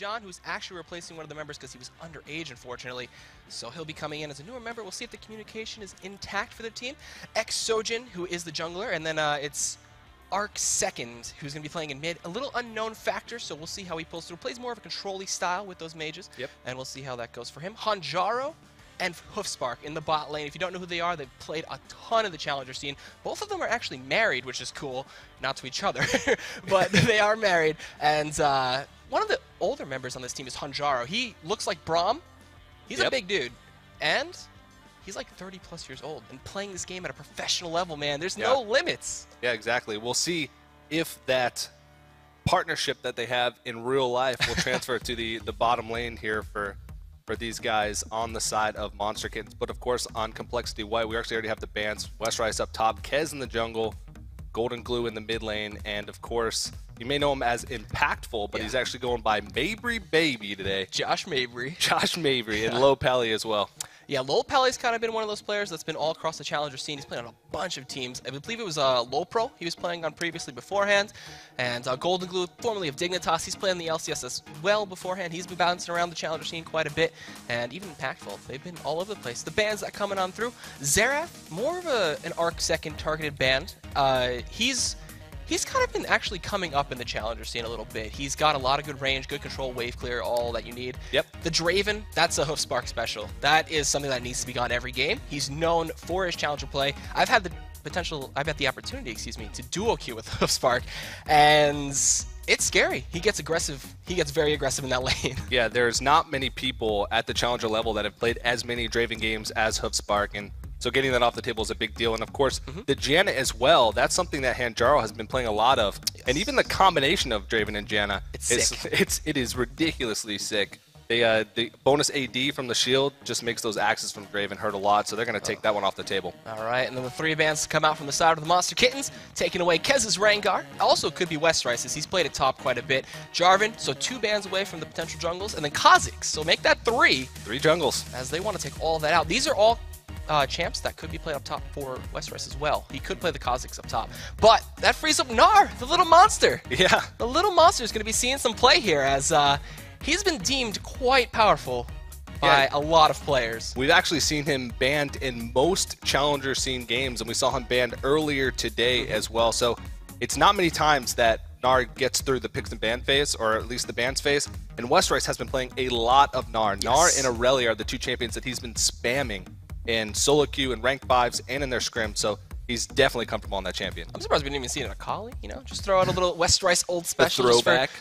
Leon, who's actually replacing one of the members because he was underage, unfortunately. So he'll be coming in as a newer member. We'll see if the communication is intact for the team. Sojin, who is the jungler, and then it's Arc Second, who's going to be playing in mid. A little unknown factor, so we'll see how he pulls through. Plays more of a control-y style with those mages, and we'll see how that goes for him. Hanjaro and Hoofspark in the bot lane. If you don't know who they are, they've played a ton of the challenger scene. Both of them are actually married, which is cool. Not to each other, but they are married. And one of the older members on this team is Hanjaro. He looks like Braum. He's a big dude. And he's like 30-plus years old and playing this game at a professional level, man. There's no limits. Yeah, exactly. We'll see if that partnership that they have in real life will transfer to the bottom lane here for these guys on the side of Monster Kittens. But of course, on CompLexity White, we actually already have the bans. Westrice up top, Kez in the jungle, Golden Glue in the mid lane, and of course, you may know him as Impactful, but he's actually going by Mabry Baby today. Josh Mabry. Josh Mabry, and Low Pally as well. Yeah, Lowell Pelly's kind of been one of those players that's been all across the challenger scene. He's played on a bunch of teams. I believe it was Low Pro he was playing on previously beforehand. And Golden Glue, formerly of Dignitas, he's playing the LCS as well beforehand. He's been bouncing around the challenger scene quite a bit. And even Impactful, they've been all over the place. The bands that coming on through, Xerath, more of an Arc Second targeted band. He's kind of been actually coming up in the challenger scene a little bit. He's got a lot of good range, good control, wave clear, all that you need. The Draven, that's a Hoofspark special. That is something that needs to be gone every game. He's known for his challenger play. I've had the opportunity, to duo queue with Hoofspark, and it's scary. He gets aggressive. He gets very aggressive in that lane. Yeah, there's not many people at the challenger level that have played as many Draven games as Hoofspark, and so getting that off the table is a big deal. And of course, the Janna as well, that's something that Hanjaro has been playing a lot of. And even the combination of Draven and Janna, it is ridiculously sick. The bonus AD from the shield just makes those axes from Draven hurt a lot, so they're going to take that one off the table. All right, and then the three bands come out from the side of the Monster Kittens, taking away Kez's Rengar. Also could be Westrice's. He's played it top quite a bit. Jarvan, so 2 bands away from the potential jungles, and then Kha'Zix, so make that 3. 3 jungles. As they want to take all that out. These are all champs that could be played up top for Westrice as well. He could play the Kha'Zix up top. But that frees up Gnar, the little monster. Yeah. The little monster is going to be seeing some play here as he's been deemed quite powerful by a lot of players. We've actually seen him banned in most challenger scene games, and we saw him banned earlier today as well. So it's not many times that Gnar gets through the picks and ban phase, or at least the bans phase, and Westrice has been playing a lot of Gnar. Gnar and Aurelia are the 2 champions that he's been spamming in solo queue and ranked 5s and in their scrim, so he's definitely comfortable on that champion. I'm surprised we didn't even see it in a Akali, just throw out a little Westrice old special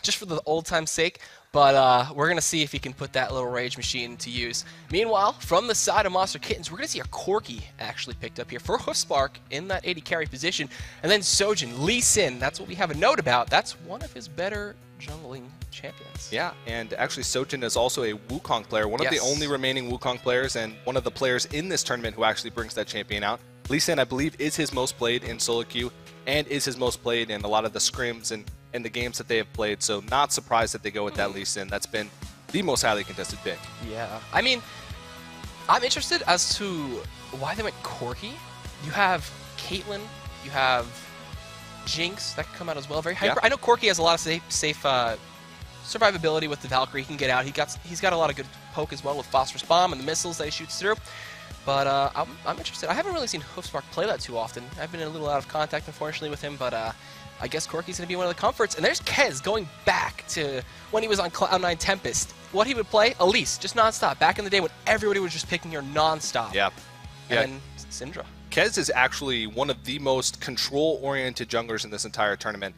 just for the old time's sake. But we're going to see if he can put that little rage machine to use. Meanwhile, from the side of Monster Kittens, we're going to see a Corki actually picked up here for Hoofspark in that AD carry position. And then Sojin, Lee Sin, that's what we have a note about. That's one of his better jungling champions. Yeah, and actually Sojin is also a Wukong player, one of the only remaining Wukong players, and one of the players in this tournament who actually brings that champion out. Lee Sin, I believe, is his most played in solo queue and is his most played in a lot of the scrims and the games that they have played, so not surprised that they go with that Lee Sin. That's been the most highly contested pick. Yeah, I mean, I'm interested as to why they went Corki. You have Caitlyn, you have Jinx that can come out as well, very hyper. I know Corki has a lot of safe survivability with the Valkyrie. He can get out. He's got a lot of good poke as well with Phosphorus Bomb and the missiles that he shoots through. But I'm interested. I haven't really seen Hoofspark play that too often. I've been a little out of contact, unfortunately, with him, but I guess Corki's going to be one of the comforts. And there's Kez going back to when he was on Cloud9 Tempest. What he would play? Elise, just nonstop. Back in the day when everybody was just picking her nonstop. Yeah. And then Syndra. Kez is actually one of the most control-oriented junglers in this entire tournament.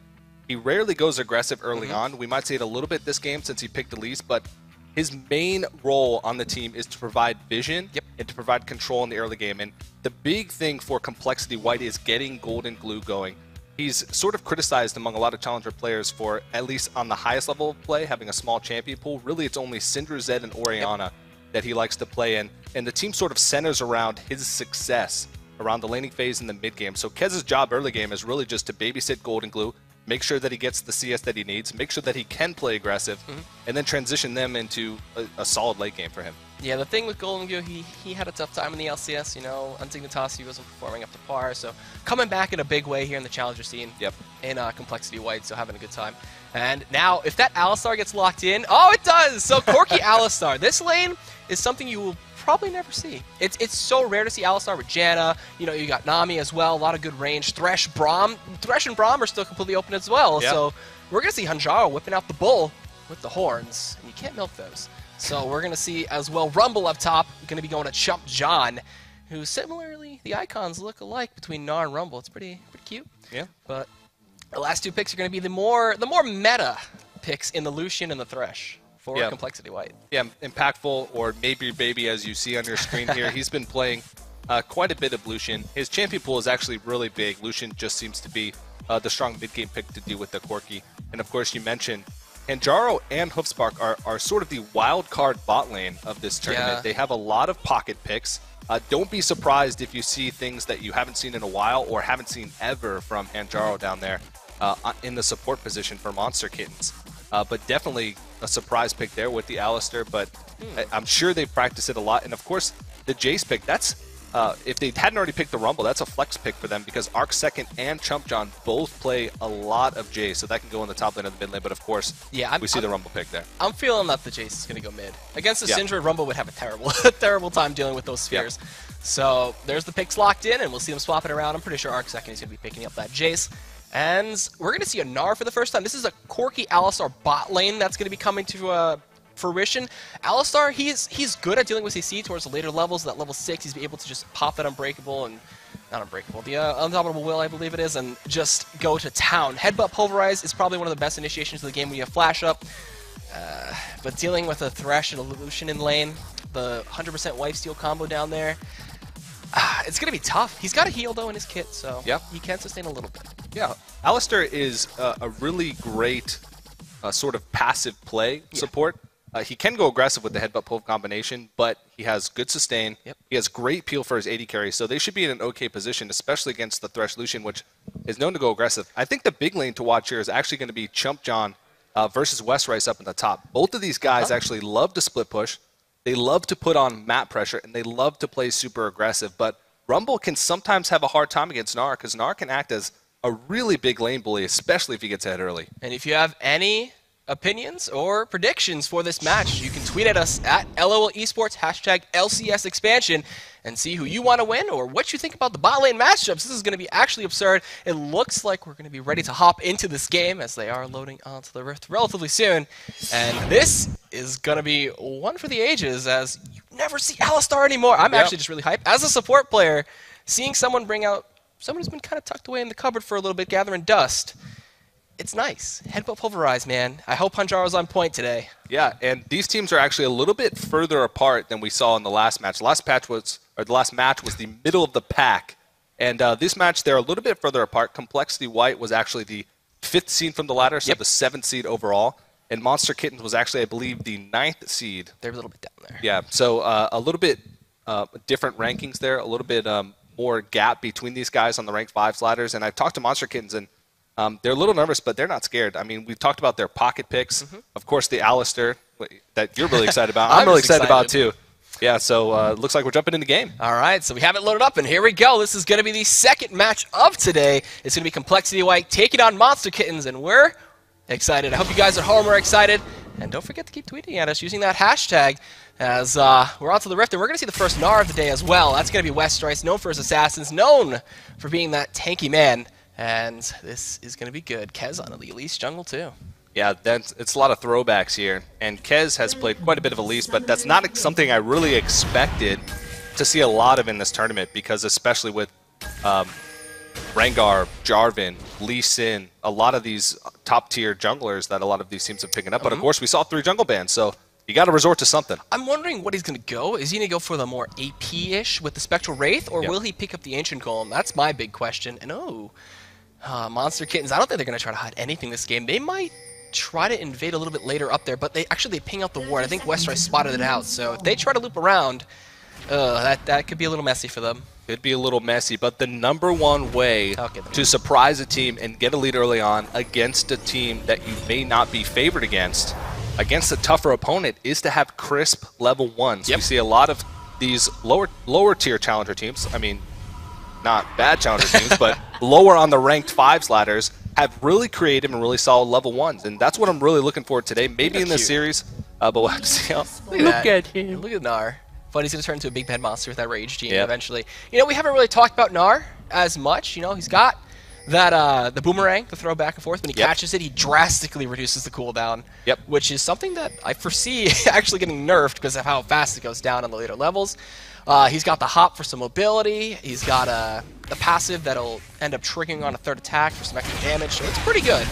He rarely goes aggressive early on. We might see it a little bit this game since he picked Elise, but his main role on the team is to provide vision and to provide control in the early game. And the big thing for CompLexity White is getting Golden Glue going. He's sort of criticized among a lot of challenger players for, at least on the highest level of play, having a small champion pool. Really, it's only Syndra, Zed, and Orianna that he likes to play in. And the team sort of centers around his success around the laning phase in the mid game. So Kez's job early game is really just to babysit Golden Glue, make sure that he gets the CS that he needs, make sure that he can play aggressive, and then transition them into a solid late game for him. Yeah, the thing with Golden Goo, he had a tough time in the LCS, you know. On Dignitas, wasn't performing up to par, so coming back in a big way here in the Challenger scene. Yep. In CompLexity White, so having a good time. And now, if that Alistar gets locked in, oh, it does! So Corki Alistar, this lane is something you will probably never see. It's so rare to see Alistar with Janna. You know, you got Nami as well, a lot of good range. Thresh, Braum. Thresh and Braum are still completely open as well, Yep. so we're going to see Hanjaro whipping out the bull with the horns, and you can't milk those. So we're going to see as well Rumble up top, going to be going to Chump John, who similarly, the icons look alike between Gnar and Rumble. It's pretty cute. Yeah. But the last two picks are going to be the more meta picks in the Lucian and the Thresh for CompLexity White. Yeah, impactful, or maybe baby, as you see on your screen here. He's been playing quite a bit of Lucian. His champion pool is actually really big. Lucian just seems to be the strong mid-game pick to deal with the Corki. And of course, you mentioned Hanjaro and Hoofspark are sort of the wild card bot lane of this tournament. Yeah. They have a lot of pocket picks. Don't be surprised if you see things that you haven't seen in a while or haven't seen ever from Hanjaro down there in the support position for Monstar Kittenz. But definitely a surprise pick there with the Alistar, but I'm sure they've practiced it a lot. And of course, the Jace pick, that's if they hadn't already picked the Rumble, that's a flex pick for them because Arc Second and Chump John both play a lot of Jace, so that can go in the top lane of the mid lane. But of course, we see the Rumble pick there. I'm feeling that the Jace is going to go mid. Against the Syndra, Rumble would have a terrible time dealing with those spheres. So there's the picks locked in, and we'll see them swap it around. I'm pretty sure Arc Second is going to be picking up that Jace. And we're going to see a Gnar for the first time. This is a Corki Alistar bot lane that's going to be coming to fruition. Alistar, he's good at dealing with CC towards the later levels. At level 6, he's able to just pop that Unbreakable, and not Unbreakable, the Unstoppable Will, I believe it is, and just go to town. Headbutt Pulverize is probably one of the best initiations of the game when you have Flash Up. But dealing with a Thresh and a Lucian in lane, the 100% Lifesteal combo down there, it's going to be tough. He's got a heal, though, in his kit, so he can sustain a little bit. Yeah, Alistar is a really great sort of passive play support. He can go aggressive with the headbutt pull combination, but he has good sustain. He has great peel for his AD carry, so they should be in an okay position, especially against the Thresh Lucian, which is known to go aggressive. I think the big lane to watch here is actually going to be Chump John versus West Rice up in the top. Both of these guys actually love to split push. They love to put on map pressure, and they love to play super aggressive. But Rumble can sometimes have a hard time against Gnar, because Gnar can act as a really big lane bully, especially if he gets ahead early. And if you have any opinions or predictions for this match, you can tweet at us at LOL Esports, hashtag LCS expansion, and see who you want to win or what you think about the bot lane matchups. This is going to be actually absurd. It looks like we're going to be ready to hop into this game as they are loading onto the Rift relatively soon. And this is going to be one for the ages, as you never see Alistar anymore. I'm actually just really hyped. As a support player, seeing someone bring out someone who's been kind of tucked away in the cupboard for a little bit, gathering dust, it's nice. Headbutt Pulverize, man. I hope Hanjaro's on point today. Yeah, and these teams are actually a little bit further apart than we saw in the last match. The last match was the middle of the pack, and this match they're a little bit further apart. CompLexity White was actually the 5th seed from the ladder, so the 7th seed overall, and Monstar Kittenz was actually, I believe, the 9th seed. They're a little bit down there. Yeah, so a little bit different rankings there, a little bit more gap between these guys on the ranked 5s ladders, and I've talked to Monstar Kittenz, and they're a little nervous, but they're not scared. I mean, we've talked about their pocket picks. Of course, the Alistar that you're really excited about. I'm really excited about too. Yeah, so looks like we're jumping in the game. All right, so we have it loaded up, and here we go. This is going to be the second match of today. It's going to be CompLexity White taking on Monstar Kittenz, and we're excited. I hope you guys at home are excited. And don't forget to keep tweeting at us using that hashtag as we're on to the Rift, and we're going to see the first Gnar of the day as well. That's going to be West Rice, known for his assassins, known for being that tanky man. And this is going to be good. Kez on Elise jungle too. Yeah, it's a lot of throwbacks here. And Kez has played quite a bit of Elise, but that's not something I really expected to see a lot of in this tournament, because especially with Rengar, Jarvan, Lee Sin, a lot of these top-tier junglers that a lot of these teams have picked up. But of course, we saw 3 jungle bans, so you got to resort to something. I'm wondering what he's going to go. Is he going to go for the more AP-ish with the Spectral Wraith, or will he pick up the Ancient Golem? That's my big question. And Monstar Kittenz, I don't think they're going to try to hide anything this game. They might try to invade a little bit later up there, but they ping out the ward. I think West Rice spotted it out, so if they try to loop around, that could be a little messy for them. Could be a little messy, but the #1 way to surprise a team and get a lead early on against a team that you may not be favored against against a tougher opponent is to have crisp level 1s. Yep. We see a lot of these lower tier challenger teams, I mean, not bad challenger teams, but lower on the ranked 5s ladders, have really creative and really solid level 1s. And that's what I'm really looking for today, maybe in this series. But we'll have to see how. Look at him. Look at Gnar. But he's going to turn into a big bad monster with that Rage Gene eventually. You know, we haven't really talked about Gnar as much. You know, he's got that the boomerang to throw back and forth. When he catches it, he drastically reduces the cooldown. Which is something that I foresee actually getting nerfed because of how fast it goes down on the later levels. He's got the hop for some mobility. He's got the passive that'll end up triggering on a third attack for some extra damage. So it's pretty good.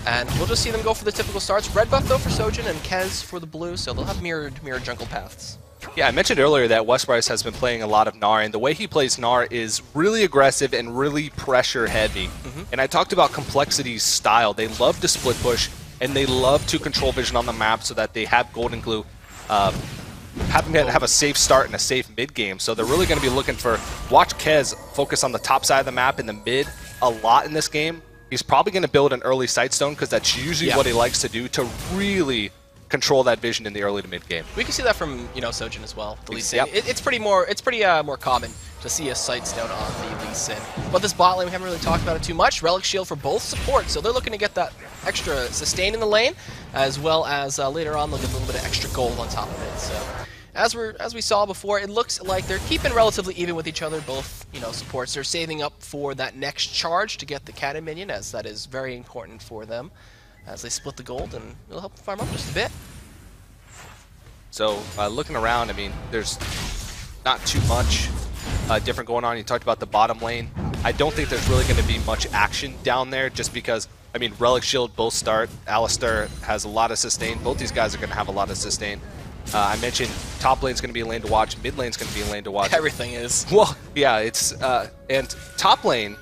And we'll just see them go for the typical starts. Red buff, though, for Sojin and Kez for the blue, so they'll have mirrored jungle paths. Yeah, I mentioned earlier that Westbryce has been playing a lot of Gnar, and the way he plays Gnar is really aggressive and really pressure-heavy. And I talked about CompLexity's style. They love to split push, and they love to control vision on the map so that they have Golden Glue have a safe start and a safe mid game. So they're really going to be looking for, watch Kez focus on the top side of the map in the mid a lot in this game. He's probably going to build an early sightstone because that's usually what he likes to do to really control that vision in the early to mid game. We can see that from Sojin as well. The Lee Sin. It's pretty more common to see a sightstone on the Lee Sin. But this bot lane, we haven't really talked about it too much. Relic Shield for both support, so they're looking to get that extra sustain in the lane, as well as later on they'll get a little bit of extra gold on top of it. So as we saw before, it looks like they're keeping relatively even with each other. Both supports are saving up for that next charge to get the cannon minion, as that is very important for them as they split the gold, and it'll help them farm up just a bit. So looking around, I mean, there's not too much different going on. You talked about the bottom lane. I don't think there's really going to be much action down there just because, I mean, Relic Shield both start. Alistair has a lot of sustain. Both these guys are going to have a lot of sustain. I mentioned top lane's going to be a lane to watch. Mid lane's going to be a lane to watch. Everything is. Well, yeah, it's and top lane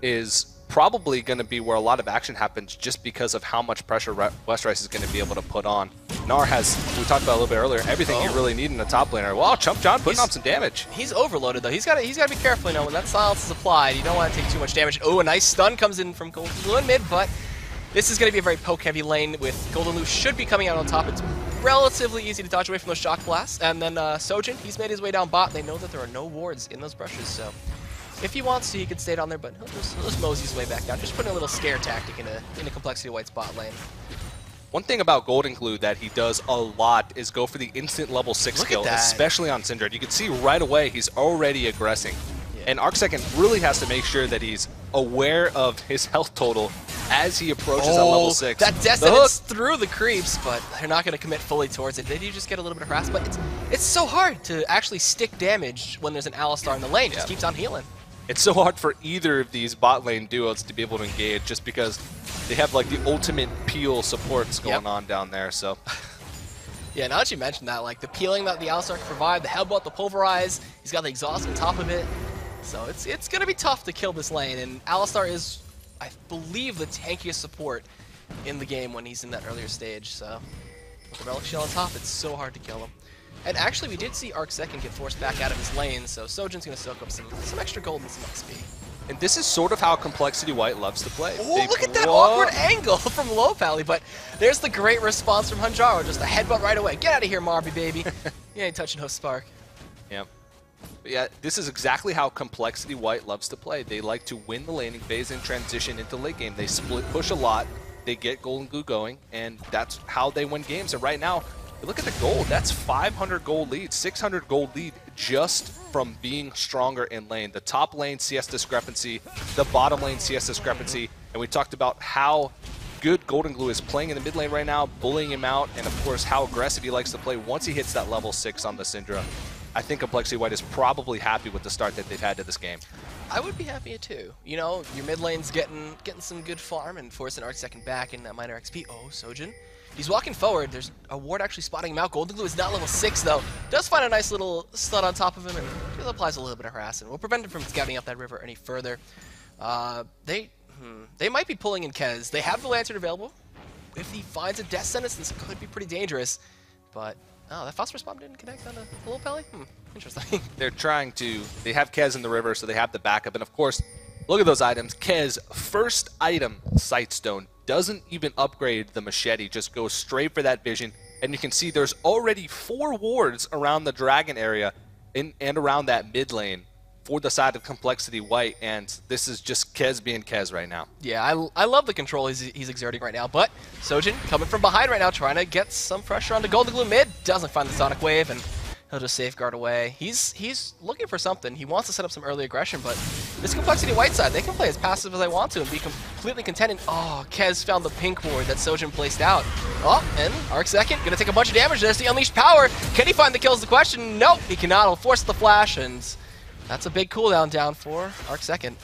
is probably going to be where a lot of action happens just because of how much pressure Westbryce is going to be able to put on. Gnar has, we talked about a little bit earlier, everything you really need in a top laner. Wow, Chump John putting on some damage. He's overloaded though. He's got to be careful. When that silence is applied, you don't want to take too much damage. Oh, a nice stun comes in from Golden Glue in mid, but this is going to be a very poke-heavy lane with Golden Glue should be coming out on top. It's relatively easy to dodge away from those shock blasts. And then Sojin, he's made his way down bot. They know that there are no wards in those brushes, so if he wants to, he could stay down there, but he'll just mosey his way back down. Just putting a little scare tactic in a CompLexity White's bot lane. One thing about Golden Glue that he does a lot is go for the instant level 6 skill, especially on Syndra. You can see right away he's already aggressing. And Arcsecond really has to make sure that he's aware of his health total as he approaches at level 6. That dissonance through the creeps, but they're not going to commit fully towards it. They do just get a little bit of harass, but it's so hard to actually stick damage when there's an Alistar in the lane. It just keeps on healing. It's so hard for either of these bot lane duos to be able to engage just because they have like the ultimate peel supports going on down there. So yeah, now that you mentioned that, like the peeling that the Alistar can provide, the headbutt, the pulverize, he's got the exhaust on top of it. So it's going to be tough to kill this lane, and Alistar is, I believe, the tankiest support in the game when he's in that earlier stage. So with the Relic Shield on top, it's so hard to kill him. And actually, we did see Arcsecond get forced back out of his lane, so Sojin's going to soak up some extra gold and some XP. And this is sort of how CompLexity White loves to play. Oh, look at that awkward angle from Low Pally, but there's the great response from Hanjaro, just a headbutt right away. Get out of here, Marby, baby. You ain't touching Host Spark. Yep. But yeah, this is exactly how CompLexity White loves to play. They like to win the laning phase and transition into late game. They split push a lot, they get Golden Glue going, and that's how they win games. And right now, look at the gold. That's 500 gold lead, 600 gold lead just from being stronger in lane. The top lane CS discrepancy, the bottom lane CS discrepancy, and we talked about how good Golden Glue is playing in the mid lane right now, bullying him out, and of course how aggressive he likes to play once he hits that level 6 on the Syndra. I think CompLexity White is probably happy with the start that they've had to this game. I would be happy too. You know, your mid lane's getting some good farm and forcing Arcsecond back in that minor XP. Oh, Sojin. He's walking forward. There's a ward actually spotting him out. Golden Glue is not level 6 though. Does find a nice little stun on top of him and it applies a little bit of harass and will prevent him from scouting up that river any further. They might be pulling in Kez. They have the Lantern available. If he finds a death sentence, this could be pretty dangerous. But oh, that phosphorus bomb didn't connect on a little Pelly? Interesting. They're trying to, they have Kez in the river, so they have the backup. And of course, look at those items. Kez, first item, Sightstone. doesn't even upgrade the machete, just goes straight for that vision. And you can see there's already 4 wards around the dragon area and around that mid lane for the side of CompLexity White, and this is just Kez being Kez right now. Yeah, I love the control he's exerting right now, but Sojin coming from behind right now, trying to get some pressure onto Golden Glue mid, doesn't find the Sonic Wave, and he'll just safeguard away. He's looking for something. He wants to set up some early aggression, but this CompLexity White side, they can play as passive as they want to and be completely content. And, oh, Kez found the pink ward that Sojin placed out. Oh, and Arc Second gonna take a bunch of damage. There's the Unleashed Power. Can he find the kills? The question. Nope, he cannot. He'll force the flash, and that's a big cooldown down for Arc Second.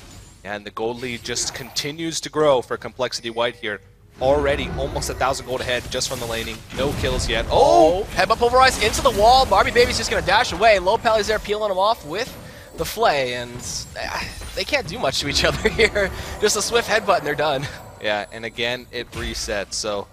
And the gold lead just continues to grow for CompLexity White here. Already almost 1,000 gold ahead just from the laning. No kills yet. Oh! Headbutt Pulverize into the wall. Barbie Baby's just going to dash away. Low Pally's there peeling him off with the Flay, and they can't do much to each other here. Just a swift headbutt and they're done. Yeah, and again, it resets, so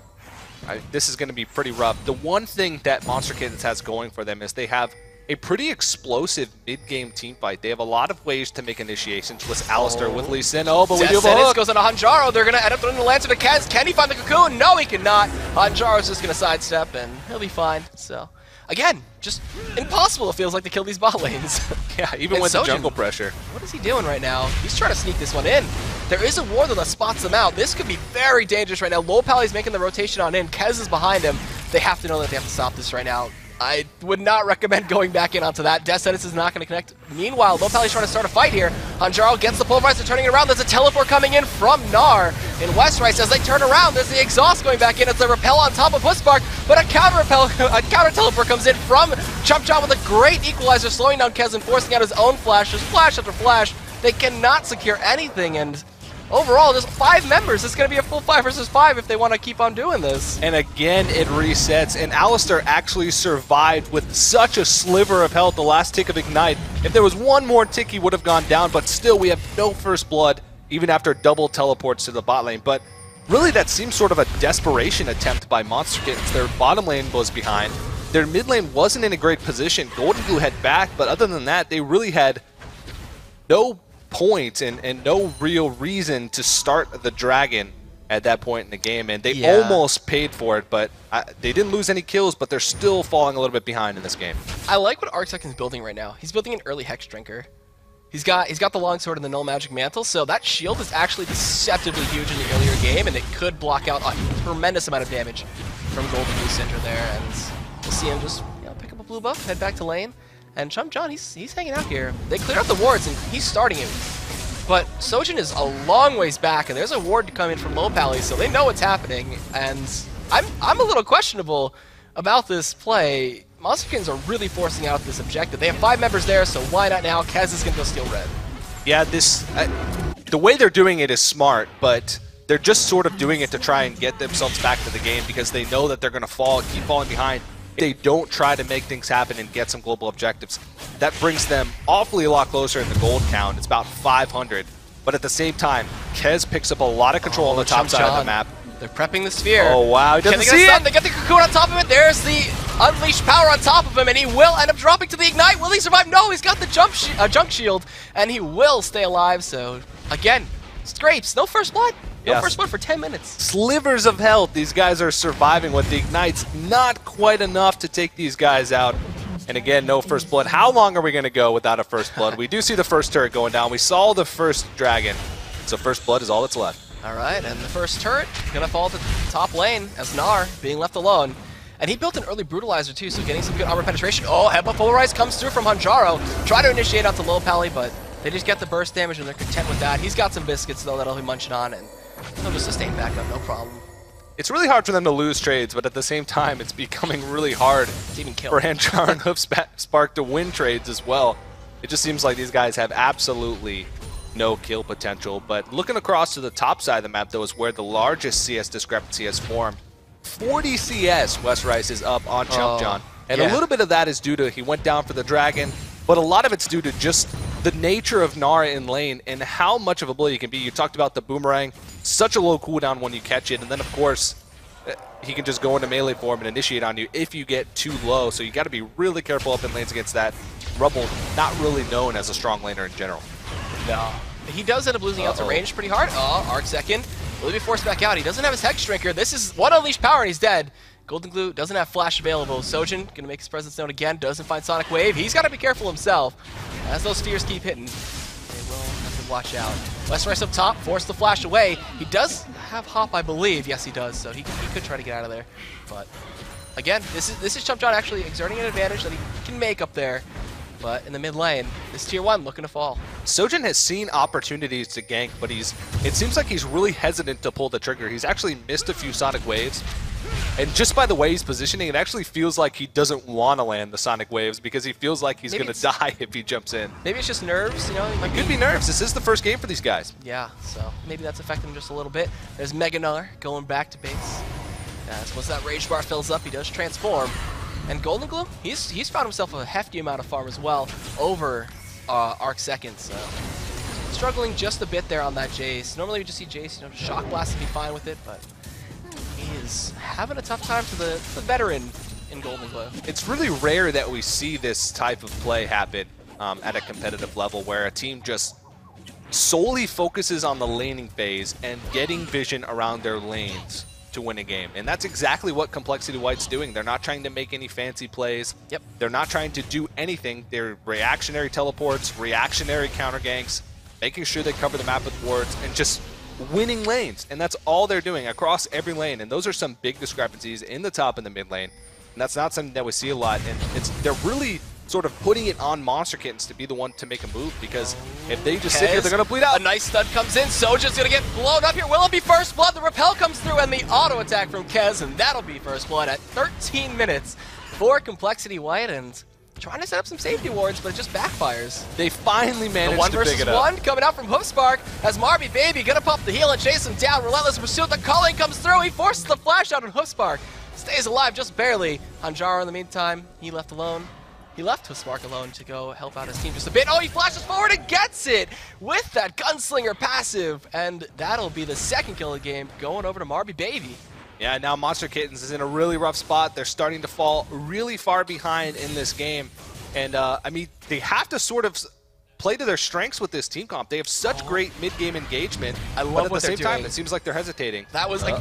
this is going to be pretty rough. The one thing that Monster Kittenz has going for them is they have a pretty explosive mid-game team fight. They have a lot of ways to make initiations with Alistar, with Lee Sin. Oh, but we do have a hook. Goes into Hanjaro. They're going to end up throwing the Lancer to Kez. Can he find the cocoon? No, he cannot. Hanjaro's just going to sidestep, and he'll be fine. So, again, just impossible, it feels like, to kill these bot lanes. Yeah, even with the jungle pressure. What is he doing right now? He's trying to sneak this one in. There is a ward that spots them out. This could be very dangerous right now. Low Pally's making the rotation on in. Kez is behind him. They have to know that they have to stop this right now. I would not recommend going back in onto that. Death Sentence is not going to connect. Meanwhile, Low Pally's trying to start a fight here. Hanjaro gets the Pulverize and turning it around. There's a teleport coming in from Gnar in Westrice. As they turn around, there's the exhaust going back in. It's the repel on top of Pushspark, but a counter teleport comes in from Chump Chop with a great equalizer, slowing down Kez and forcing out his own flashes, flash after flash. They cannot secure anything, and overall, just 5 members. It's going to be a full 5 versus 5 if they want to keep on doing this. And again, it resets. And Alistar actually survived with such a sliver of health the last tick of Ignite. If there was one more tick, he would have gone down. But still, we have no first blood, even after double teleports to the bot lane. But really, that seems sort of a desperation attempt by Monster Kittenz. Their bottom lane was behind. Their mid lane wasn't in a great position. Golden Glue had back, but other than that, they really had no point and no real reason to start the dragon at that point in the game, and they almost paid for it, but they didn't lose any kills, but they're still falling a little bit behind in this game. I like what Arc is building right now. He's building an early Hex Drinker. He's got the longsword and the Null Magic Mantle, so that shield is actually deceptively huge in the earlier game, and it could block out a tremendous amount of damage from Golden Blue Cinder there, and we'll see him just pick up a blue buff, head back to lane. And Chump John, he's hanging out here. They cleared out the wards, and he's starting it. But Sojin is a long ways back, and there's a ward to come in from Low Pally, so they know what's happening. And I'm a little questionable about this play. Monster Kittenz are really forcing out this objective. They have 5 members there, so why not now? Kez is going to go steal red. Yeah, the way they're doing it is smart, but they're just sort of doing it to try and get themselves back to the game because they know that they're going to keep falling behind. They don't try to make things happen and get some global objectives. That brings them awfully a lot closer in the gold count. It's about 500. But at the same time, Kez picks up a lot of control on the top side of the map. They're prepping the sphere. Oh, wow. He doesn't see it. They get the cocoon on top of it. There's the Unleashed Power on top of him, and he will end up dropping to the Ignite. Will he survive? No, he's got the junk shield, and he will stay alive. So, again, Scrapes, no first blood. No first blood for 10 minutes. Slivers of health. These guys are surviving with the Ignites. Not quite enough to take these guys out. And again, no first blood. How long are we going to go without a first blood? We do see the first turret going down. We saw the first dragon. So first blood is all that's left. All right, and the first turret going to fall to the top lane as Gnar being left alone. And he built an early Brutalizer too, so getting some good armor penetration. Oh, Headbutt Pulverize comes through from Hanjaro. Try to initiate onto Low Pally, but they just get the burst damage and they're content with that. He's got some biscuits though that'll be munching on, and he'll just sustain backup, no problem. It's really hard for them to lose trades, but at the same time, it's becoming really hard for Hanjaro and Hoofspark to win trades as well. It just seems like these guys have absolutely no kill potential. But looking across to the top side of the map, though, is where the largest CS discrepancy has formed. 40 CS Westrice is up on Chump John. And a little bit of that is due to he went down for the dragon, but a lot of it's due to just the nature of Gnar in lane and how much of a bully he can be. You talked about the boomerang, such a low cooldown when you catch it, and then of course he can just go into melee form and initiate on you if you get too low. So you got to be really careful up in lanes against that. Rubble, not really known as a strong laner in general. No. He does end up losing out to range pretty hard. Oh, Arc Second Will he be forced back out? He doesn't have his Hex Shrinker. This is one Unleashed Power and he's dead. Golden Glue doesn't have Flash available. Sojin gonna make his presence known again. Doesn't find Sonic Wave. He's got to be careful himself. As those spheres keep hitting, they will have to watch out. Westerice up top, force the Flash away. He does have Hop, I believe. Yes, he does. So he could try to get out of there. But again, this is Chump John actually exerting an advantage that he can make up there. But in the mid lane, this tier 1 looking to fall. Sojin has seen opportunities to gank, but it seems like he's really hesitant to pull the trigger. He's actually missed a few Sonic Waves. And just by the way he's positioning, it actually feels like he doesn't want to land the Sonic Waves because he feels like he's going to die if he jumps in. Maybe it's just nerves, you know? It could be nerves. This is the first game for these guys. Yeah, so maybe that's affecting him just a little bit. There's Mega Gnar going back to base. As once that Rage Bar fills up, he does transform. And Golden Glue, he's found himself a hefty amount of farm as well over Arc Seconds. So struggling just a bit there on that Jace. Normally we just see Jace, you know, Shock Blast and be fine with it, but he is having a tough time for the veteran in Golden Glue. It's really rare that we see this type of play happen at a competitive level where a team just solely focuses on the laning phase and getting vision around their lanes to win a game. And that's exactly what CompLexity White's doing. They're not trying to make any fancy plays. Yep. They're not trying to do anything. They're reactionary teleports, reactionary counter ganks, making sure they cover the map with wards, and just winning lanes. And that's all they're doing across every lane. And those are some big discrepancies in the top and the mid lane. And that's not something that we see a lot. And they're really sort of putting it on Monster Kittens to be the one to make a move, because if they just sit here, they're going to bleed out. A nice stun comes in. Sojin's going to get blown up here. Will it be first blood? The repel comes through and the auto attack from Kez, and that'll be first blood at 13 minutes for CompLexity White, and trying to set up some safety wards, but it just backfires. They finally managed to pick it up. The 1 versus 1 coming out from Hoofspark as Marby Baby going to pop the heal and chase him down. Relentless pursuit. The calling comes through. He forces the flash out on Hoofspark. Stays alive just barely. Hanjaro in the meantime, he left alone. He left Hoofspark alone to go help out his team just a bit. Oh, he flashes forward and gets it with that Gunslinger passive. And that'll be the second kill of the game, going over to Marby Baby. Yeah, now Monster Kittens is in a really rough spot. They're starting to fall really far behind in this game. And, I mean, they have to sort of play to their strengths with this team comp. They have such great mid-game engagement, but at the same time, it seems like they're hesitating. That was a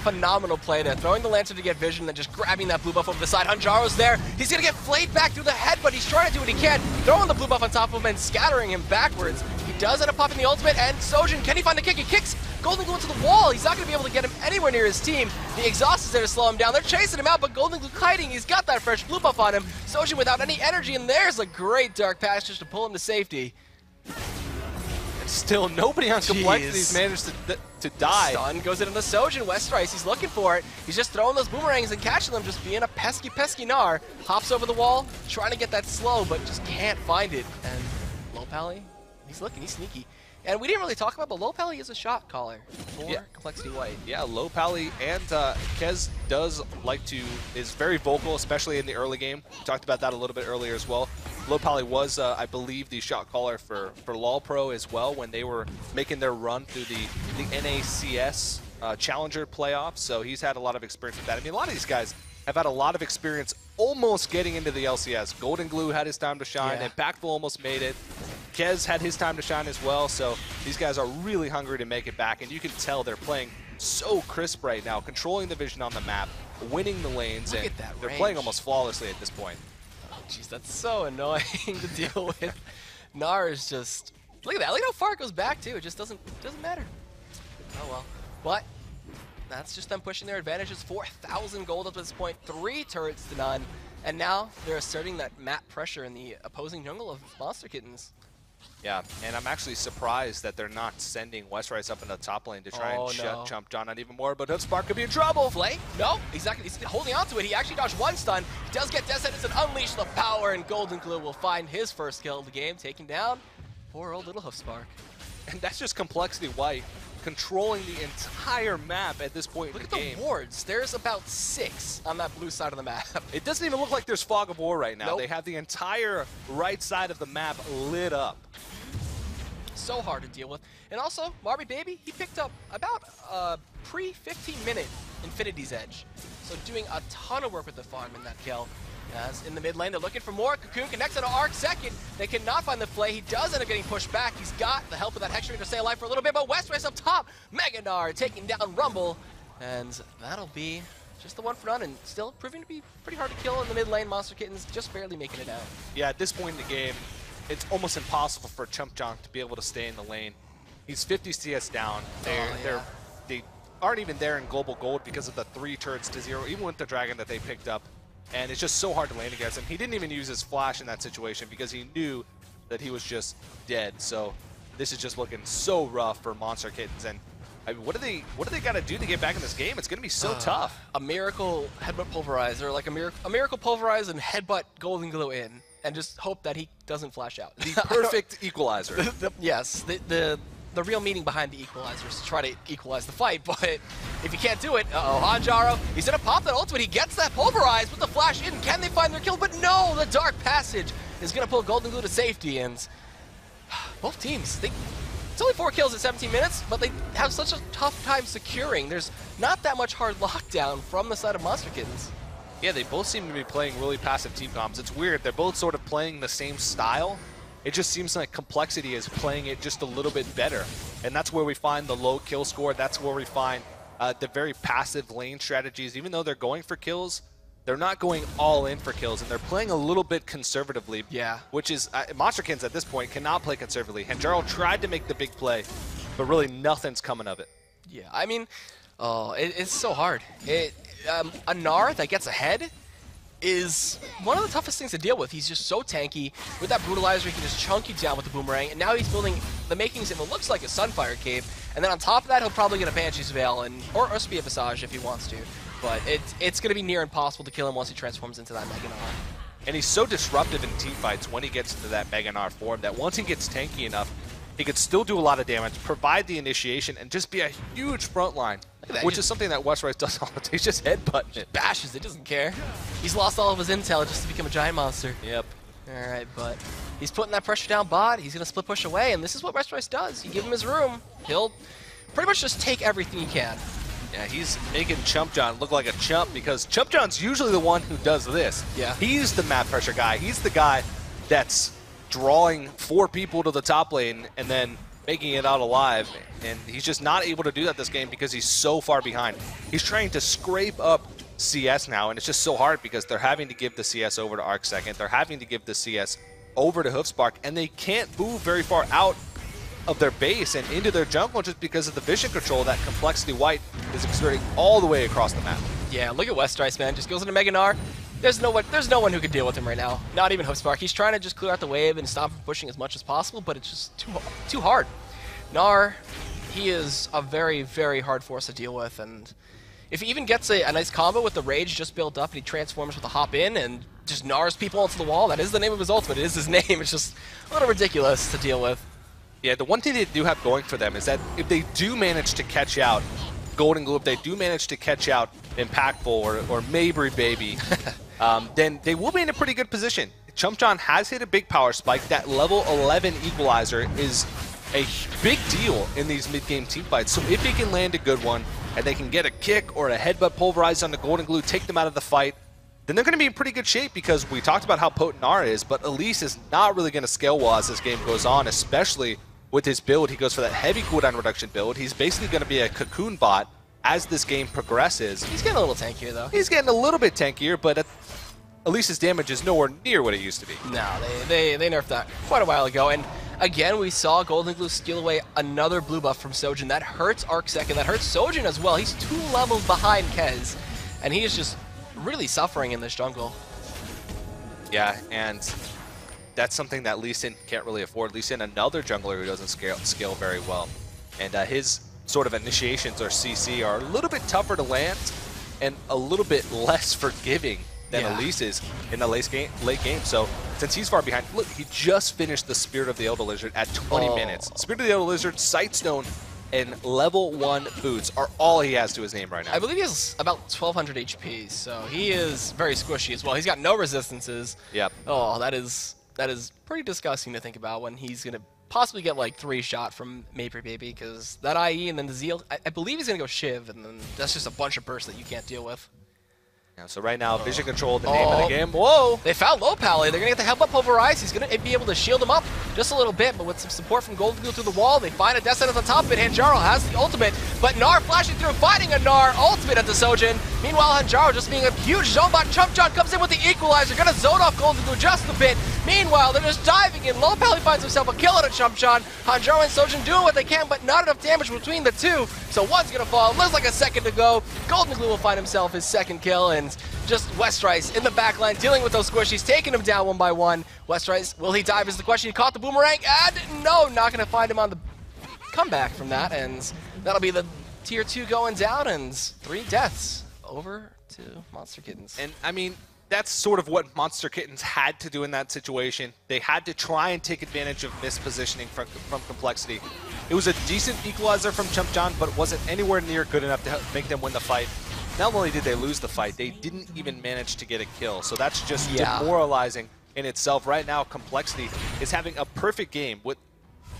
phenomenal play there. Throwing the Lancer to get vision, then just grabbing that blue buff over the side. Hanjaro's there. He's going to get flayed back through the head, but he's trying to do what he can. Throwing the blue buff on top of him and scattering him backwards. He does end up popping the ultimate, and Sojin, can he find the kick? He kicks Golden Glue into the wall. He's not going to be able to get him anywhere near his team. The exhaust is there to slow him down. They're chasing him out, but Golden Glue kiting. He's got that fresh blue buff on him. Sojin without any energy, and there's a great Dark Passage to pull him to safety. Still, nobody on CompLexity's managed to die. Stun goes into Sojin. Westerice, he's looking for it. He's just throwing those boomerangs and catching them, just being a pesky Gnar. Hops over the wall, trying to get that slow, but just can't find it. And Low Pally, he's looking, he's sneaky. And we didn't really talk about, but Low Pally is a shot caller for CompLexity White. Yeah, Low Pally and Kez is very vocal, especially in the early game. We talked about that a little bit earlier as well. Low Pally was, I believe, the shot caller for LoL Pro as well when they were making their run through the NACS Challenger playoffs. So he's had a lot of experience with that. I mean, a lot of these guys have had a lot of experience almost getting into the LCS. Golden Glue had his time to shine, and Impactful almost made it. Kez had his time to shine as well, so these guys are really hungry to make it back, and you can tell they're playing so crisp right now, controlling the vision on the map, winning the lanes, and they're playing almost flawlessly at this point. Oh, jeez, that's so annoying to deal with. Gnar is just... Look at that. Look how far it goes back, too. It just doesn't matter. Oh, well. But that's just them pushing their advantages. 4,000 gold up to this point. 3 turrets to none. And now they're asserting that map pressure in the opposing jungle of Monster Kittens. Yeah, and I'm actually surprised that they're not sending Westerice up into the top lane to try and shut Chump John out even more, but Hoofspark could be in trouble. Flay? No, exactly. He's holding on to it. He actually dodged 1 stun. He does get Death Sentence and unleash the power, and Golden Glue will find his first kill of the game, taking down poor old little Hoofspark. And that's just CompLexity White controlling the entire map at this point in the game. Look at the wards. There's about 6 on that blue side of the map. It doesn't even look like there's fog of war right now. Nope. They have the entire right side of the map lit up. So hard to deal with. And also, Marby Baby, he picked up about a pre-15-minute Infinity's Edge. So doing a ton of work with the farm in that kill. As in the mid lane, they're looking for more. Cocoon connects on Arc second. They cannot find the play. He does end up getting pushed back. He's got the help of that Hextran to stay alive for a little bit, but Westrice up top. Meganar taking down Rumble. And that'll be just the one for none, and still proving to be pretty hard to kill in the mid lane. Monster Kittens just barely making it out. Yeah, at this point in the game, it's almost impossible for CompLexity to be able to stay in the lane. He's 50 CS down. They aren't even there in global gold because of the 3 turrets to 0, even with the dragon that they picked up. And it's just so hard to lane against him. He didn't even use his flash in that situation because he knew that he was just dead. So this is just looking so rough for Monster Kittens. And I mean, what do they got to do to get back in this game? It's going to be so tough. A miracle headbutt pulverizer, like a miracle pulverize and headbutt golden glue in, and just hope that he doesn't flash out. The perfect equalizer. Yes, the real meaning behind the equalizer is to try to equalize the fight, but if you can't do it, Hanjaro, he's gonna pop that ultimate, he gets that pulverize with the flash in. Can they find their kill? But no, the Dark Passage is gonna pull golden glue to safety, and both teams, it's only 4 kills in 17 minutes, but they have such a tough time securing. There's not that much hard lockdown from the side of Monster Kittens. Yeah, they both seem to be playing really passive team comps. It's weird, they're both sort of playing the same style. It just seems like CompLexity is playing it just a little bit better. And that's where we find the low kill score. That's where we find the very passive lane strategies. Even though they're going for kills, they're not going all in for kills. And they're playing a little bit conservatively. Yeah. Which is, Monster Kittens at this point cannot play conservatively. Hanjaro tried to make the big play, but really nothing's coming of it. Yeah, I mean, it's so hard. A Gnar that gets ahead is one of the toughest things to deal with. He's just so tanky. With that Brutalizer, he can just chunk you down with the Boomerang, and now he's building the makings of what looks like a Sunfire Cave, and then on top of that, he'll probably get a Banshee's Veil, or a Spear Visage if he wants to. But it's going to be near impossible to kill him once he transforms into that Mega Gnar. And he's so disruptive in teamfights when he gets into that Mega Gnar form that once he gets tanky enough, he could still do a lot of damage, provide the initiation, and just be a huge front line. Which is something that Westrice does all the time. He's just headbutting it. Bashes it, doesn't care. He's lost all of his intel just to become a giant monster. Yep. Alright, but he's putting that pressure down bot. He's going to split push away, and this is what Westrice does. You give him his room, he'll pretty much just take everything he can. Yeah, he's making CompLexity look like a chump because CompLexity's usually the one who does this. Yeah. He's the map pressure guy. He's the guy that's drawing 4 people to the top lane and then making it out alive, and he's just not able to do that this game because he's so far behind. He's trying to scrape up CS now, and it's just so hard because they're having to give the CS over to Arc second, they're having to give the CS over to Hoofspark, and they can't move very far out of their base and into their jungle just because of the vision control that CompLexity White is exerting all the way across the map. Yeah, look at Westrice, man. Just goes into Mega Gnar. There's no one who can deal with him right now. Not even Hoofspark. He's trying to just clear out the wave and stop him from pushing as much as possible, but it's just too hard. Gnar, he is a very, very hard force to deal with, and if he even gets a nice combo with the Rage just built up and he transforms with a hop in and just Gnars people onto the wall, that is the name of his ultimate. It is his name. It's just a little ridiculous to deal with. Yeah, the one thing they do have going for them is that if they do manage to catch out Golden Glue, if they do manage to catch out Impactful or Mayberry Baby, then they will be in a pretty good position. CompLexity has hit a big power spike. That level 11 equalizer is a big deal in these mid-game team fights. So if they can land a good one and they can get a kick or a headbutt pulverized on the Golden Glue, take them out of the fight, then they're going to be in pretty good shape because we talked about how potent Gnar is, but Elise is not really going to scale well as this game goes on, especially with his build. He goes for that heavy cooldown reduction build. He's basically going to be a cocoon bot as this game progresses. He's getting a little tankier, though. He's getting a little bit tankier, but Elise's damage is nowhere near what it used to be. No, they nerfed that quite a while ago, and again, we saw Golden Glue steal away another blue buff from Sojin. That hurts Arc second. That hurts Sojin as well. He's 2 levels behind Kez, and he is just really suffering in this jungle. Yeah, and that's something that Lee Sin can't really afford. Lee Sin, another jungler who doesn't scale very well. And his sort of initiations or CC are a little bit tougher to land and a little bit less forgiving than Elise's in the late game. So since he's far behind, look, he just finished the Spirit of the Elder Lizard at 20 minutes. Spirit of the Elder Lizard, Sightstone, and level 1 boots are all he has to his name right now. I believe he has about 1200 HP, so he is very squishy as well. He's got no resistances. Yep. Oh, that is pretty disgusting to think about when he's going to possibly get like 3 shot from Mayberry Baby, because that IE and then the Zeal, I believe he's going to go Shiv, and then that's just a bunch of bursts that you can't deal with. Yeah, so right now, vision control, the name of the game. Whoa! They found Low Pally. They're going to get the help up over Ice. He's going to be able to shield him up just a little bit, but with some support from Golden Glue through the wall, they find a Death Sentence on top of it. Hanjaro has the ultimate, but Gnar flashing through, finding a Gnar ultimate at the Sojin. Meanwhile, Hanjaro just being a huge zone bot. Chump John comes in with the equalizer, going to zone off Golden Glue just a bit. Meanwhile, they're just diving in. Low Pally finds himself a kill at a Chump John. Hanjaro and Sojin doing what they can, but not enough damage between the two. So one's going to fall. Looks like a second to go. Golden Glue will find himself his second kill, and just Westrice in the backline dealing with those squishies, taking him down one by one. Westrice, will he dive is the question. He caught the boomerang, and no, not going to find him on the comeback from that, and that'll be the tier 2 going down, and 3 deaths over to Monster Kittenz. And I mean, that's sort of what Monster Kittenz had to do in that situation. They had to try and take advantage of mispositioning from CompLexity. It was a decent equalizer from Chump John, but it wasn't anywhere near good enough to make them win the fight. Not only did they lose the fight, they didn't even manage to get a kill. So that's just demoralizing in itself. Right now, CompLexity is having a perfect game with,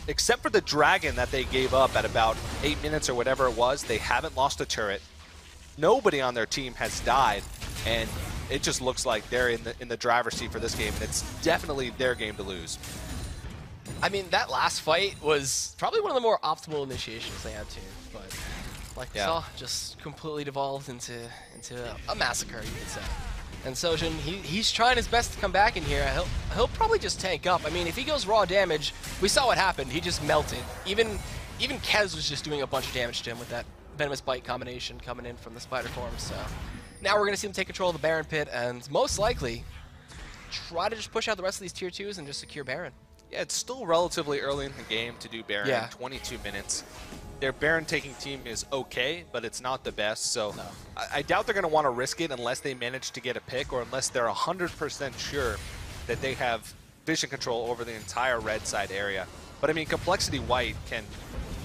except for the dragon that they gave up at about 8 minutes or whatever it was. They haven't lost a turret. Nobody on their team has died, and it just looks like they're in the driver's seat for this game, and it's definitely their game to lose. I mean, that last fight was probably one of the more optimal initiations they had too, but like we saw, just completely devolved into a massacre, you could say. And Sojin, he's trying his best to come back in here. He'll probably just tank up. I mean, if he goes raw damage, we saw what happened. He just melted. Even Kez was just doing a bunch of damage to him with that Venomous Bite combination coming in from the Spider form. So now we're going to see him take control of the Baron Pit and most likely try to just push out the rest of these tier 2s and just secure Baron. Yeah, it's still relatively early in the game to do Baron. Yeah. 22 minutes. Their Baron taking team is okay, but it's not the best. So no. I doubt they're going to want to risk it unless they manage to get a pick or unless they're 100% sure that they have vision control over the entire red side area. But I mean, CompLexity White can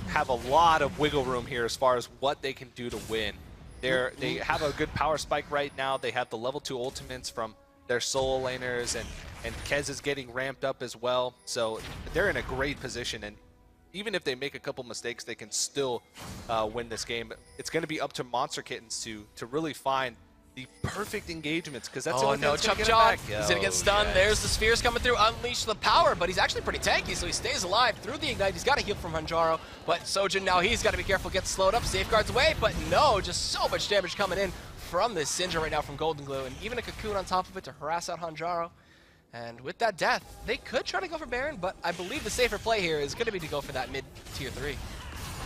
have a lot of wiggle room here as far as what they can do to win. They have a good power spike right now. They have the level 2 ultimates from their solo laners, and Kez is getting ramped up as well. So they're in a great position, and even if they make a couple mistakes, they can still win this game. It's going to be up to Monster Kittenz to really find the perfect engagements, because that's all. No, Chump John, he's going to get stunned. Yes. There's the spheres coming through, unleash the power, but he's actually pretty tanky, so he stays alive through the Ignite. He's got to heal from Hanjaro, but Sojin now, he's got to be careful, gets slowed up, safeguards away, but no, just so much damage coming in from this Syndra right now from Golden Glue, and even a Cocoon on top of it to harass out Hanjaro. And with that death, they could try to go for Baron, but I believe the safer play here is going to be to go for that mid-tier 3.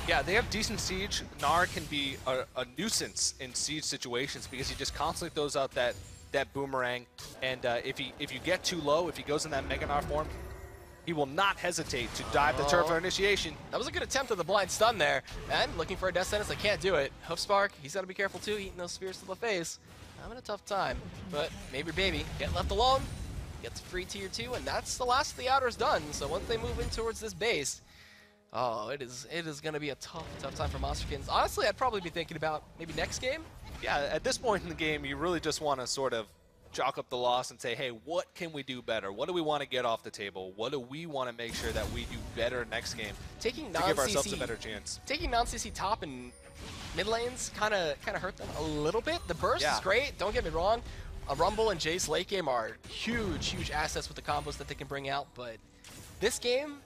Yeah, they have decent siege. Gnar can be a nuisance in siege situations because he just constantly throws out that boomerang, and if you get too low, if he goes in that Mega Gnar form, he will not hesitate to dive the turret for initiation. That was a good attempt at the blind stun there, and looking for a death sentence, they can't do it. Hoofspark, he's got to be careful too, eating those spears to the face. Having a tough time, but maybe baby, getting left alone, gets free tier 2, and that's the last of the outers done. So once they move in towards this base, it is going to be a tough time for Monster Kittenz. Honestly, I'd probably be thinking about maybe next game. Yeah, at this point in the game, you really just want to sort of chalk up the loss and say, hey, what can we do better? What do we want to get off the table? What do we want to make sure that we do better next game to give ourselves a better chance? Taking non-CC top and mid lanes kind of hurt them a little bit. The burst is great, don't get me wrong. A Rumble and Jace late game are huge assets with the combos that they can bring out, but this game,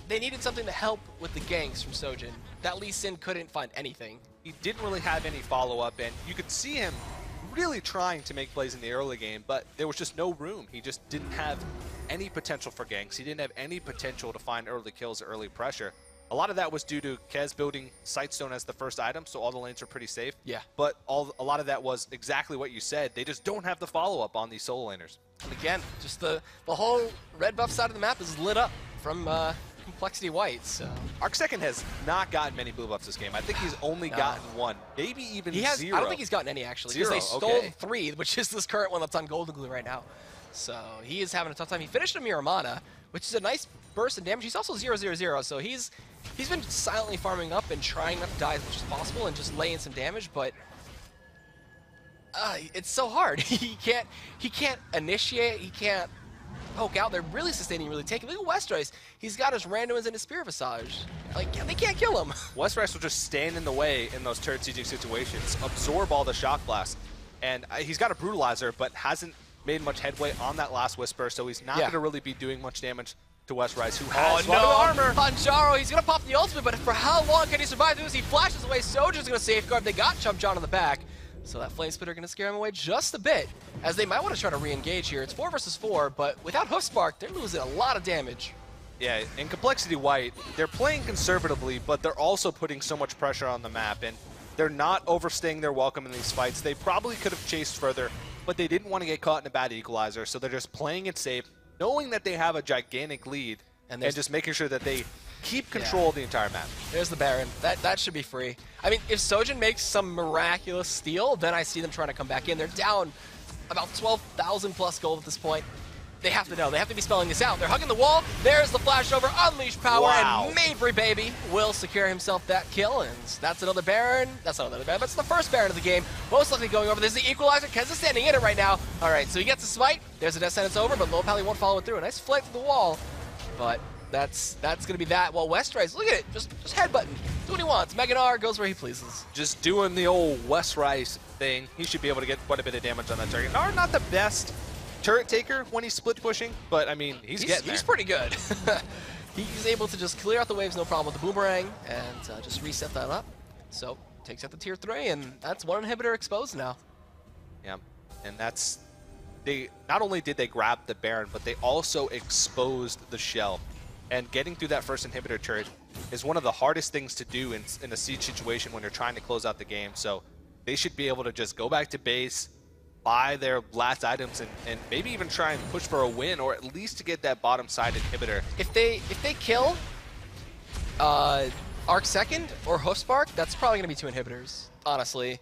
they needed something to help with the ganks from Sojin. That Lee Sin couldn't find anything. He didn't really have any follow-up, and you could see him really trying to make plays in the early game, but there was just no room. He just didn't have any potential for ganks. He didn't have any potential to find early kills or early pressure. A lot of that was due to Kez building Sightstone as the first item, so all the lanes are pretty safe. Yeah. But a lot of that was exactly what you said. They just don't have the follow-up on these solo laners. And again, just the whole red buff side of the map is lit up from CompLexity White. So Arcsecond has not gotten many blue buffs this game. I think he's only gotten one, maybe even zero. I don't think he's gotten any, actually, because they stole 3, which is this current one that's on Golden Glue right now. So he is having a tough time. He finished a Miramana, which is a nice burst in damage. He's also 0/0/0, so he's been silently farming up and trying not to die as much as possible and just laying some damage, but it's so hard. he can't initiate, he can't poke out. They're really sustaining, really taking. Look at Westrice. He's got his randoms and his Spear Visage. Like, they can't kill him. Westrice will just stand in the way in those turret sieging situations, absorb all the shock blasts. And he's got a Brutalizer, but hasn't made much headway on that last Whisper, so he's not going to really be doing much damage to Westrice, who has a lot of armor. Panjaro, he's going to pop the ultimate, but for how long can he survive through this? He flashes away. Soldier's going to safeguard. They got Chump John in the back, so that Flame Spitter going to scare him away just a bit, as they might want to try to re-engage here. It's 4 versus 4, but without Hoofspark, they're losing a lot of damage. Yeah, in CompLexity White, they're playing conservatively, but they're also putting so much pressure on the map, and they're not overstaying their welcome in these fights. They probably could have chased further, but they didn't want to get caught in a bad equalizer, so they're just playing it safe, knowing that they have a gigantic lead, and just making sure that they keep control of the entire map. There's the Baron. That should be free. I mean, if Sojin makes some miraculous steal, then I see them trying to come back in. They're down about 12,000 plus gold at this point. They have to know. They have to be spelling this out. They're hugging the wall. There's the flashover. Unleash power. And Mabry Baby will secure himself that kill. And that's another Baron. That's not another Baron. That's the first Baron of the game. Most likely going over. There's the equalizer. Ken's standing in it right now. All right, so he gets a smite. There's a death sentence over, but Low Pally won't follow it through. A nice flight through the wall. But that's going to be that. Well, Westrice, look at it. Just headbutting. Do what he wants. Meganar goes where he pleases. Just doing the old Westrice thing. He should be able to get quite a bit of damage on that target. Nar, not the best turret taker when he's split pushing, but I mean, he's getting there. He's pretty good. He's able to just clear out the waves, no problem with the boomerang, and just reset that up. So takes out the tier 3, and that's one inhibitor exposed now. Yeah, and that's not only did they grab the Baron, but they also exposed the shell. And getting through that first inhibitor turret is one of the hardest things to do in a siege situation when you're trying to close out the game. So they should be able to just go back to base, buy their last items, and maybe even try and push for a win, or at least to get that bottom side inhibitor. If they kill Arc Second or Hoofspark, that's probably going to be 2 inhibitors, honestly.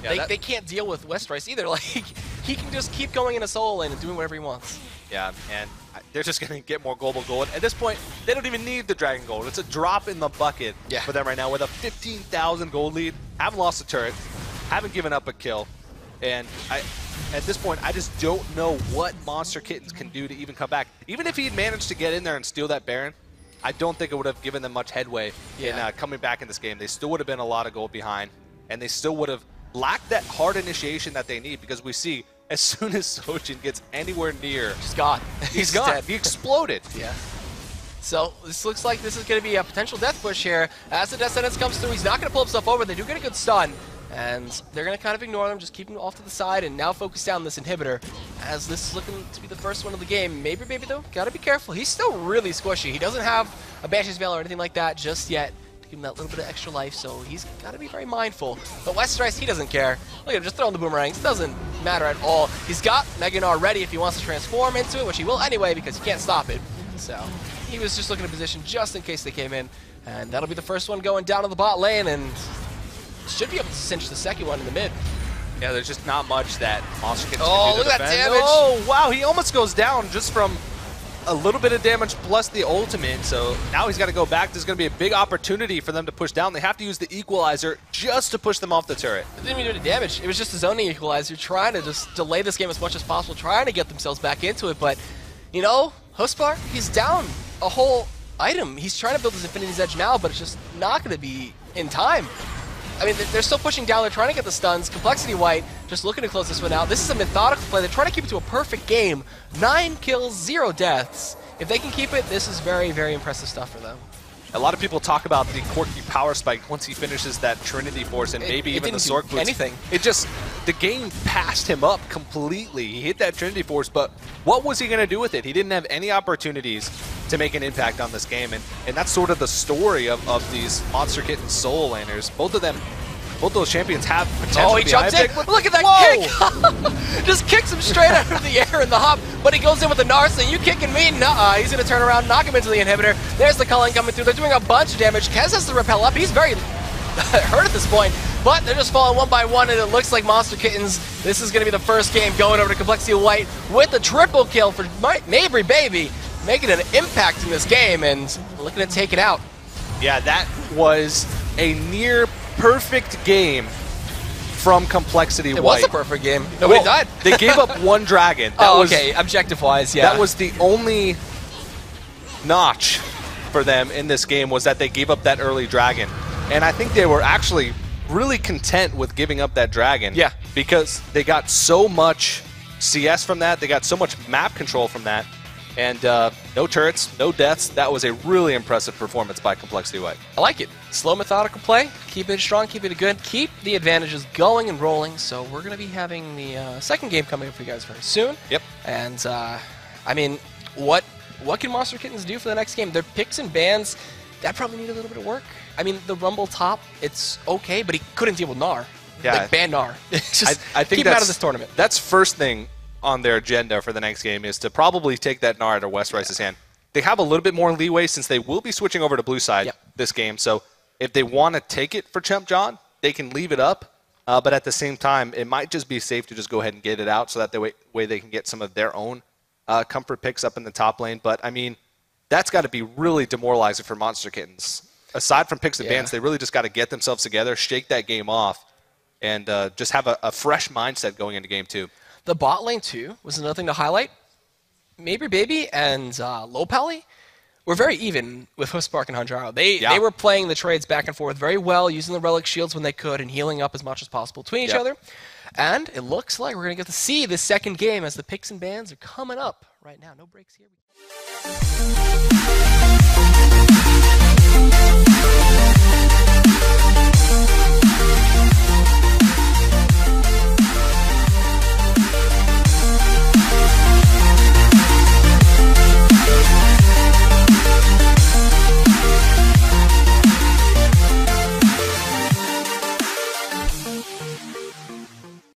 Yeah, they can't deal with Westrice either. Like, he can just keep going in a solo lane and doing whatever he wants. Yeah, and they're just going to get more global gold. At this point, they don't even need the Dragon Gold. It's a drop in the bucket for them right now with a 15,000 gold lead. Haven't lost a turret. Haven't given up a kill, and at this point, I just don't know what Monster Kittenz can do to even come back. Even if he'd managed to get in there and steal that Baron, I don't think it would have given them much headway in coming back in this game. They still would have been a lot of gold behind, and they still would have lacked that hard initiation that they need, because we see as soon as Sojin gets anywhere near, he's gone. He's gone. Dead. He exploded. Yeah. So this looks like this is going to be a potential death push here. As the death sentence comes through, he's not going to pull himself over. They do get a good stun. And they're going to kind of ignore them, just keep them off to the side, and now focus down this inhibitor, as this is looking to be the first one of the game. Maybe, though, got to be careful. He's still really squishy. He doesn't have a Banshee's Veil or anything like that just yet to give him that little bit of extra life, so he's got to be very mindful. But Westrice, he doesn't care. Look at him, just throwing the boomerangs. It doesn't matter at all. He's got Meganar ready if he wants to transform into it, which he will anyway because he can't stop it. So he was just looking at position just in case they came in, and that'll be the first one going down to the bot lane, and should be able to cinch the second one in the mid. Yeah, there's just not much that Monster Kittenz can do to look at defend. that damage! Oh, wow, he almost goes down just from a little bit of damage plus the ultimate, so now he's got to go back. There's going to be a big opportunity for them to push down. They have to use the equalizer just to push them off the turret. It didn't even do any damage. It was just a zoning equalizer, trying to just delay this game as much as possible, trying to get themselves back into it, but, you know, Hoofspark, he's down a whole item. He's trying to build his Infinity's Edge now, but it's just not going to be in time. I mean, they're still pushing down. They're trying to get the stuns. CompLexity White just looking to close this one out. This is a methodical play. They're trying to keep it to a perfect game. 9 kills, 0 deaths. If they can keep it, this is very, very impressive stuff for them. A lot of people talk about the Corki power spike once he finishes that Trinity Force and maybe even the Zork boots. Anything. It just, the game passed him up completely. He hit that Trinity Force, but what was he going to do with it? He didn't have any opportunities to make an impact on this game, and that's sort of the story of these Monster Kittenz solo laners. Both those champions have potential. Oh, he jumps in! Look at that kick! Just kicks him straight out of the air in the hop, but he goes in with the Nar, saying, "You kicking me? Nuh-uh." He's going to turn around, knock him into the inhibitor. There's the culling coming through. They're doing a bunch of damage. Kez has to repel up. He's very hurt at this point, but they're just falling one by one, and it looks like Monster Kittenz, this is going to be the first game going over to CompLexity White with a triple kill for Mabry Baby, making an impact in this game and looking to take it out. Yeah, that was a near perfect game from CompLexity White. It was a perfect game. Nobody died. They gave up one dragon. That was, okay, objective-wise, yeah. That was the only notch for them in this game, was that they gave up that early dragon. And I think they were actually really content with giving up that dragon. Yeah. Because they got so much CS from that. They got so much map control from that. And no turrets, no deaths. That was a really impressive performance by CompLexity White. I like it. Slow, methodical play. Keep it strong, keep it good. Keep the advantages going and rolling. So we're going to be having the second game coming up for you guys very soon. Yep. And, I mean, what can Monster Kittens do for the next game? Their picks and bans, that probably need a little bit of work. I mean, the Rumble top, it's okay, but he couldn't deal with Gnar. Yeah. Like, ban Gnar. Just I think keep him out of this tournament. That's first thing on their agenda for the next game is to probably take that Gnar out of West Rice's hand. They have a little bit more leeway since they will be switching over to blue side this game. So if they want to take it for Chump John, they can leave it up. But at the same time, it might just be safe to just go ahead and get it out so that the way they can get some of their own comfort picks up in the top lane. But, I mean, that's got to be really demoralizing for Monster Kittens. Aside from picks and bans, they really just got to get themselves together, shake that game off, and just have a fresh mindset going into game 2. The bot lane, too, was another thing to highlight. Maybe Baby and Low Pally were very even with Hoofspark and Hanjaro. They were playing the trades back and forth very well, using the relic shields when they could and healing up as much as possible between each other. And it looks like we're going to get to see this second game as the picks and bans are coming up right now. No breaks here.